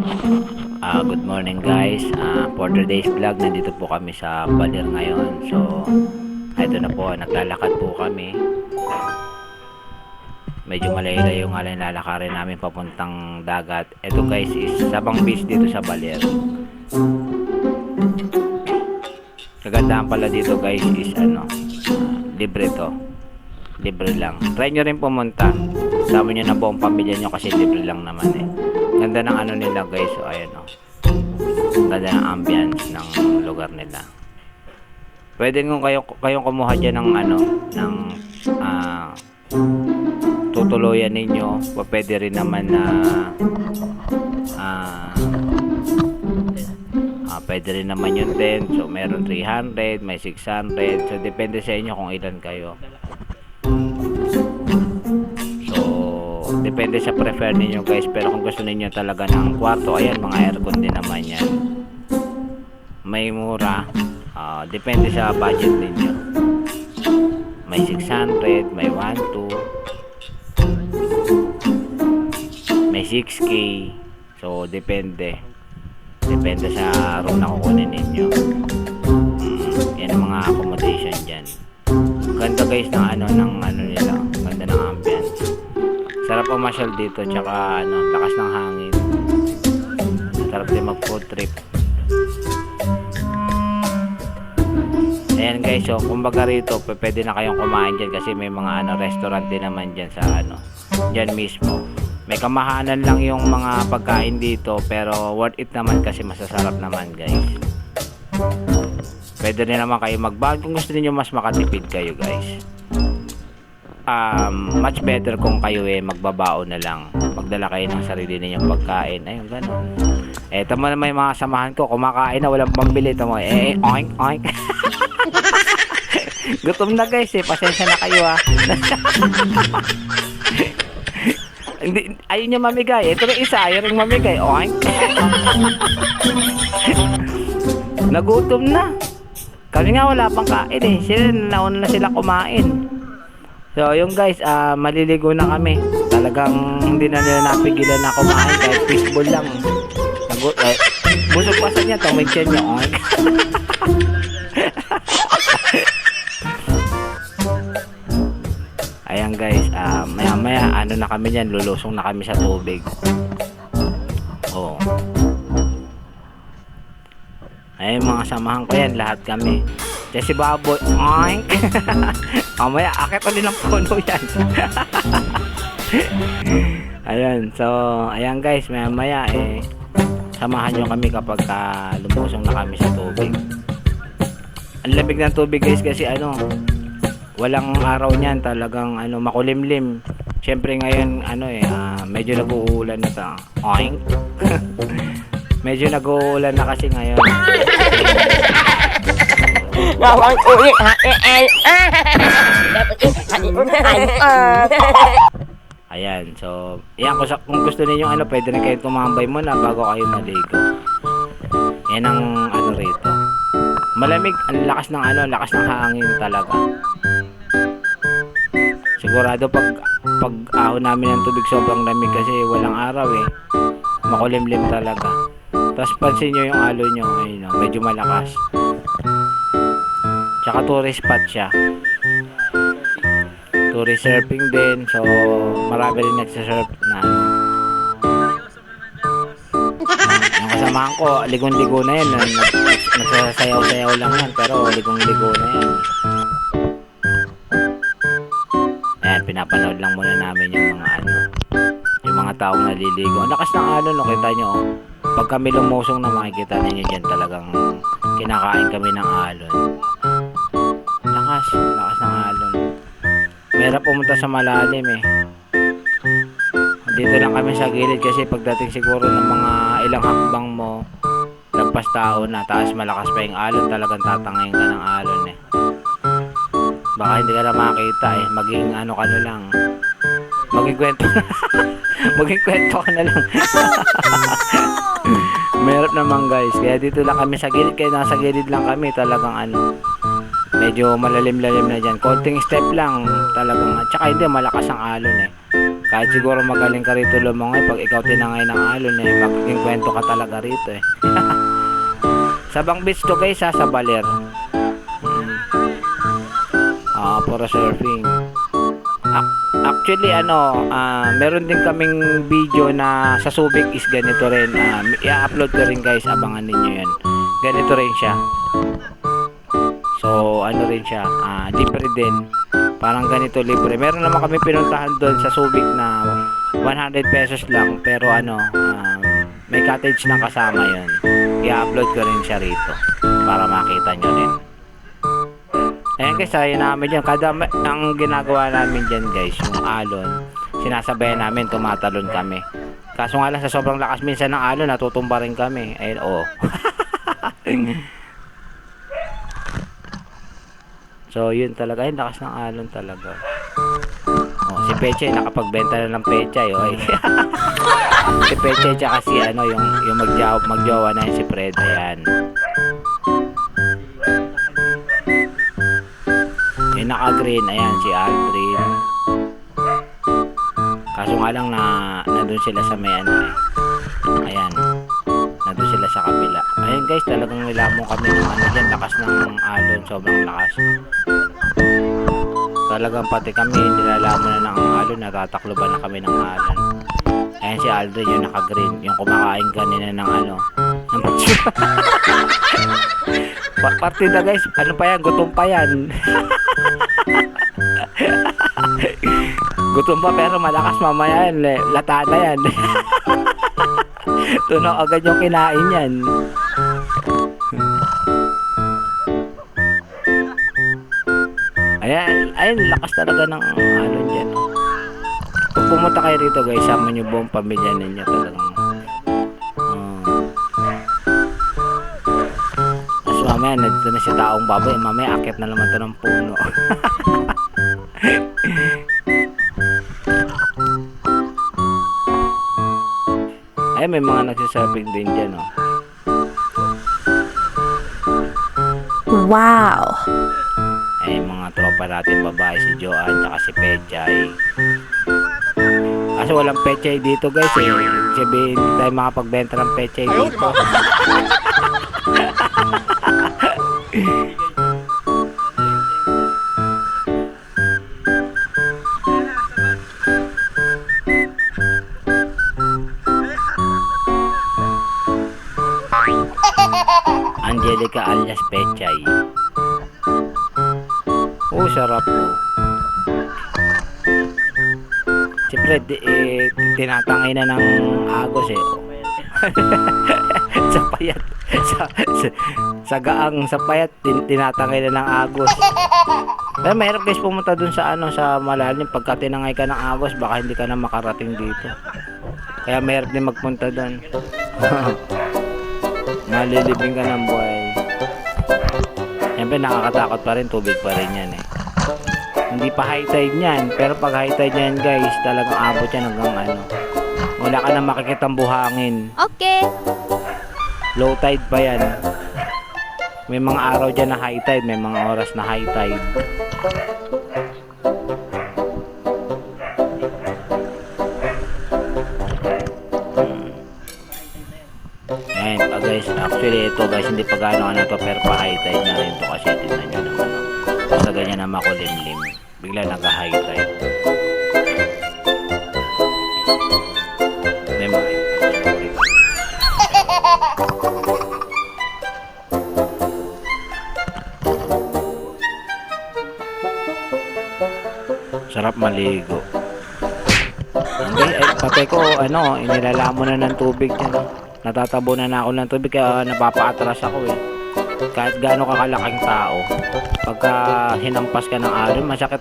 Good morning guys. For today's vlog, nandito po kami sa Baler ngayon. So, ito na po, naglalakad po kami. Medyo malayo-layo nga lang lalakarin namin papuntang dagat. Ito guys is Sabang Beach dito sa Baler. Kagandahan pala dito guys is libre to. Libre lang. Try nyo rin pumunta. Sama nyo na buong pamilya nyo kasi libre lang naman eh. Ganda ng nila guys. So ayan ganda ng ambience ng lugar nila. Pwede nyo kayong kumuha dyan ng ng tutuluyan ninyo. Pwede rin naman na pwede rin naman yung tent. So meron 300, may 600. So depende sa inyo kung ilan kayo. Depende sa prefer ninyo guys, pero kung gusto niyo talaga ng kwarto, ayan, mga aircon din naman yan. May mura, depende sa budget ninyo. May 600, may 1,200, may 6K. So depende sa room na kukunin ninyo. Yan ang mga accommodation dyan. Ganda guys ng nila, ganda ng ambience. Sarap pumasyal dito, tsaka lakas ng hangin. Sarap din mag food trip. Ayan guys, so kumbaga rito pwede na kayong kumain dyan kasi may mga restaurant din naman dyan sa dyan mismo. May kamahalan lang yung mga pagkain dito, pero worth it naman kasi masasarap naman guys. Pwede rin naman kayo mag-bag kung gusto niyo mas makatipid kayo guys. Much better kung kayo magbabao na lang, magdala kayo ng sarili ninyong pagkain. Ayun, gano'n. Tama naman yung mga samahan ko, kumakain na, walang pambili. Tama, oink, oink. Gutom na guys pasensya na kayo Hindi, ayun yung mamigay. Ito na isa, ayun yung mamigay. Oink. Nagutom na. Kasi nga wala pang kain sila, nauna na sila kumain. So yung guys, maliligo na kami. Talagang hindi na nila napigilan na kumain kahit fishbowl lang. Busog pa sa niya, tumig siya niya. Ayan guys, maya maya na kami niyan, lulusong na kami sa tubig. Ayun mga samahan ko yan, lahat kami. Kasi si Baboy, oink. Mamaya, akit ulit ng puno yan. Ayan, so, ayan guys, maya samahan nyo kami kapag lumusong na kami sa tubig. Ang lamig ng tubig guys kasi walang araw niyan, talagang makulimlim. Siyempre ngayon, medyo nag-uulan na ta. Oink. Medyo nag-uulan na kasi ngayon. Ayan, so yan, kung gusto niyo pwede rin kayo tumambay muna bago kayo maligo. Yan ang rito. Malamig, ang lakas ng hangin talaga. Sigurado pag ahon namin ng tubig sobrang lamig kasi walang araw makulimlim talaga. Tapos pansin nyo yung alo nyo, medyo malakas. Tsaka tourist spot siya. Tourist surfing din. So marami rin nagsasurf na yung kasamahan ko, ligong-ligo na yan. Nagsasayaw-sayaw lang yan, pero ligong-ligo na yan. Ayan, pinapanood lang muna namin yung mga yung mga taong naliligo. Ang lakas ng alon, kita nyo pag kami lumusong na makikita ninyo dyan, talagang kinakain kami ng alon. Lakas ng alon. Mahirap pumunta sa malalim dito lang kami sa gilid kasi pagdating siguro ng mga ilang hakbang mo, lagpas tao na, taas malakas pa yung alon, talagang tatangayin ka ng alon baka hindi ka na makita maging ka na lang, maging kwento maging kwento ka na lang. Mahirap naman guys, kaya dito lang kami sa gilid, kaya nasa gilid lang kami, talagang medyo malalim-lalim na dyan, konting step lang talagang, at saka hindi malakas ang alon Kahit siguro magaling ka rito lumangoy, pag ikaw tinangay ng alon eh, magiging kwento ka talaga rito eh. Sabang beach to guys ha, sa Baler. Para surfing. Actually meron din kaming video na sa Subic is ganito rin. I-upload ko rin guys, abangan ninyo yan. Ganito rin siya. So ano rin siya, libre din. Parang ganito libre. Meron naman kami pinuntahan doon sa Subic na 100 pesos lang, pero may cottage na kasama yun. I-upload ko rin siya rito para makita nyo rin. Ayan guys, ayun namin dyan. Ang ginagawa namin dyan guys, yung alon, sinasabayan namin, tumatalon kami. Kaso nga lang sa sobrang lakas minsan ng alon, natutumba rin kami. Ayun, So yun talaga, yung lakas ng alon talaga. Si Pechay, nakapagbenta na ng Pechay. Si Pechay tsaka si yung magjowa na yun, si Fred. Ayan. Yung naka-green, ayan, si Aldrin. Kaso nga lang nandun sila sa may ayan. Nandun sila sa kabila. Ayan guys, talagang nilamong kami ng dyan, lakas ng alon, sobrang lakas. Talagang pati kami, nilalamon na ng alon, natatakloban na kami ng alon. Ayan si Aldrin, yung naka-green, yung kumakain kanina ng partida guys, pa yan, gutom pa yan. Gutom pa pero malakas mamaya yan, lata na yan. Tunaw agad yung kinain yan. Ayan, lakas talaga ng alon dyan. Pag pumunta kayo rito guys, sama nyo buong pamilya ninyo talagang. Mamaya nandito na si taong baboy, mamaya akit na naman ito ng puno. Ay, may mga nagsisurfing din dyan Wow! Ay, mga tropa natin babae, si Joanne tsaka si Pechay. Kasi walang Pechay dito guys sabihin, hindi tayo makapagbenta ng Pechay dito. Angelica alias Pechay. Sarap po. Siyempre, tinatangay na ng agos sa payat. Sa gaang sa payat, tinatangay na ng agos. Pero mahirap guys pumunta dun sa sa malalim. Pagka tinangay ka ng agos, baka hindi ka na makarating dito. Kaya mahirap din magpunta dun. Nalilibing ka ng buhay. Siyempre nakakatakot pa rin, tubig pa rin yan Hindi pa high tide yan, pero pag high tide yan guys, talagang abot yan hanggang wala ka na makikitang buhangin. Okay. Low tide pa yan. May mga araw dyan na high tide, may mga oras na high tide. Ayan pa guys, actually ito guys, hindi pa gaano to, pero pa high tide na rin to kasi tingnan nyo naman. Basta ganyan na makulimlim, bigla nagka-high tide. May mga sarap maligo. Hindi, patay ko, inilalamon na ng tubig dyan. Natatabunan na ako ng tubig, kaya napapaatras ako Kahit gaano kakalaking tao, pagka hinampas ka ng alon, masakit.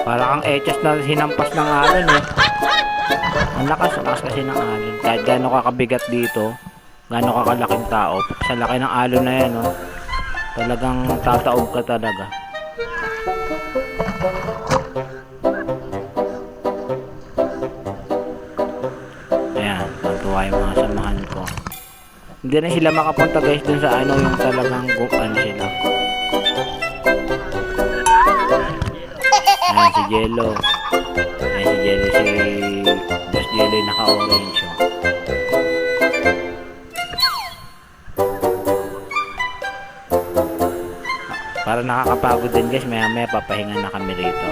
Para kang etchas na hinampas ng alon Ang lakas kasi ng alon. Kahit gaano kakabigat dito, gaano kakalaking tao, sa laki ng alon na yan, talagang tataob ka talaga. Ayan, natuwa yung mga samahan ko. Hindi na sila makapunta guys dun sa yung talagang sila. Ayan si Jello. Ayan si Boss Jelly naka-orange. Oh. Para nakakapagod din guys, maya maya papahinga na kami rito.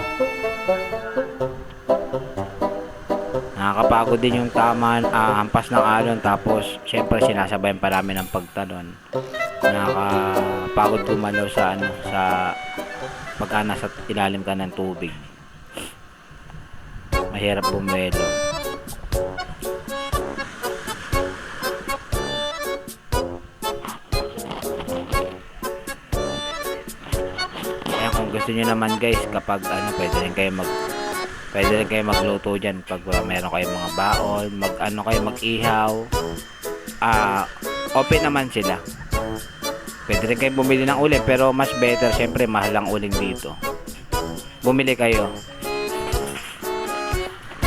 Nakakapagod din yung tama, hampas ng alon, tapos syempre sinasabayan pa namin ng pagtalon. Nakakapagod gumalaw sa sa pagka nasa ilalim ka ng tubig. Mahirap bumelo. Kaya kung gusto niyo naman guys, kapag pwede rin kayo magluto diyan pag meron kayong mga baon, mag-ihaw. Open naman sila. Pwede rin kayo bumili ng uling, pero mas better syempre mahal ang uling dito. Bumili kayo.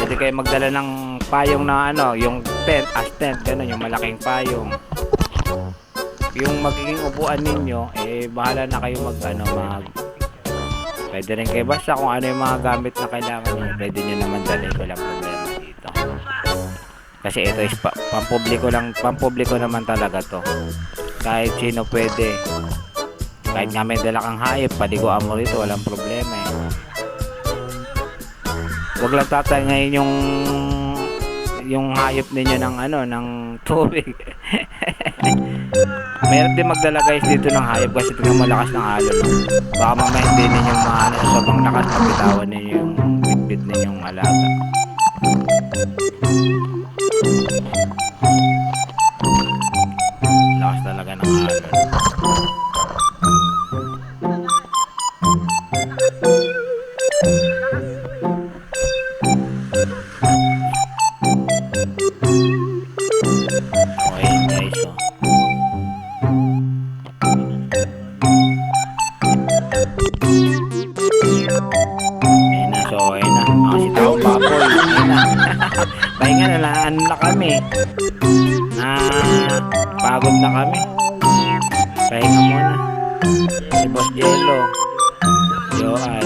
Pwede kayo magdala ng payong na yung tent, tent, ganun, yung malaking payong. Yung magiging upuan ninyo, bahala na kayo pwede rin kayo basta kung ano yung mga gamit na kailangan nyo, pwede nyo naman dalhin, walang problema dito. Kasi ito is pampubliko naman talaga to. Kahit sino pwede. Kahit nga may dala kang hayop, paliguan mo rito, walang problema eh. Huwag lang tatangayin yung hayop ninyo ng tubig. Meron din magdala guys dito ng hayop kasi tingnan mo lakas ng alon. Baka mamaya hindi ninyo sobrang lakas na bitawan ninyo yung bitbit ninyong alaga. Lakas talaga ng alon. Okay guys, oh. Ayun na. Si Taong Baboy. Ayun na. Pahinga na lang kami. Pagod na kami. Pahinga muna. Si Boss Jello. Joan.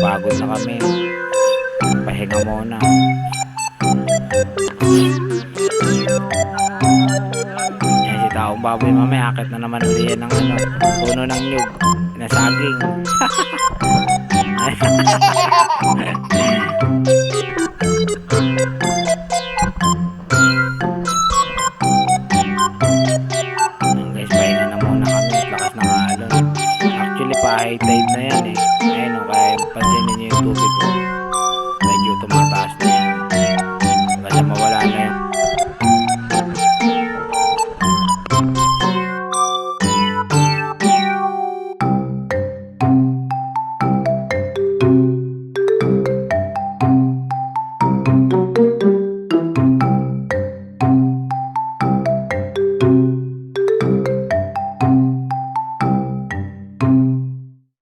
Pagod na kami. Pahinga muna. Yan si Taong Baboy, mamaya akit na naman ulit yan ng puno ng nyug na saging. Guys, pahinga na muna kami, lakas ng alon. Actually pa high tide na yan eh. Ayun o, kaya pansinin nyo yung tubig ko, medyo tumataas na yan kasi mawala na yan.